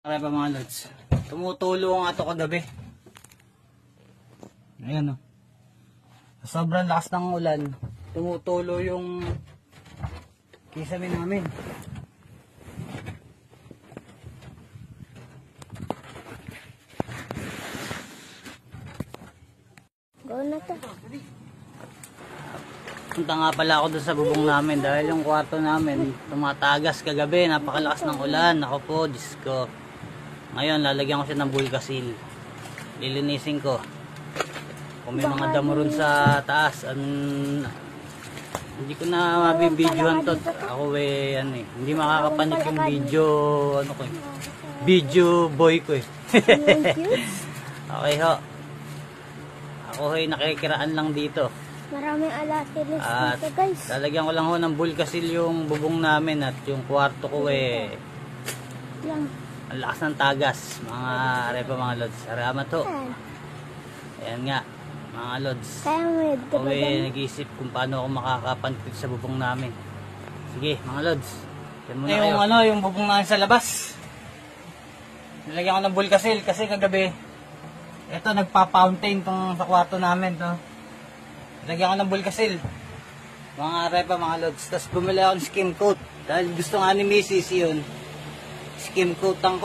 Kaya pa mga lods, tumutulo nga ito kagabi. Ayan o. Sobrang lakas ng ulan, tumutulo yung kisame namin. Go na to. Punta nga pala ako doon sa bubong namin dahil yung kwarto namin tumatagas kagabi, napakalakas ng ulan. Ako po, Diyos ko. Ngayon, lalagyan ko siya ng bulkasil. Lilinisin ko. Kung may mga damo ron sa taas, hindi ko na mabibidyohan to. Ako hindi makakapanik yung video, video boy ko eh. Okay ho. Ako nakikiraan lang dito. Maraming alatilis at dito, guys. lalagyan ko lang ho ng bulkasil yung bubong namin at yung kwarto ko Lang. ang lakas ng tagas, mga arepa mga lods. Salamat ho. Ayan nga, mga lods. Kaya may Ako nag-iisip kung paano ako makakapantik sa bubong namin. Sige, mga lods. Yan muna kayo. Yung bubong namin sa labas. Nilagyan ko ng bulkasil kasi kagabi ito nagpa-fountain tong sa kwarto namin to. Nilagyan ko ng bulkasil. Mga arepa mga lods. Tapos bumili ako ng skim coat. Dahil gusto nga ni Mrs. yun. Skim coat ko.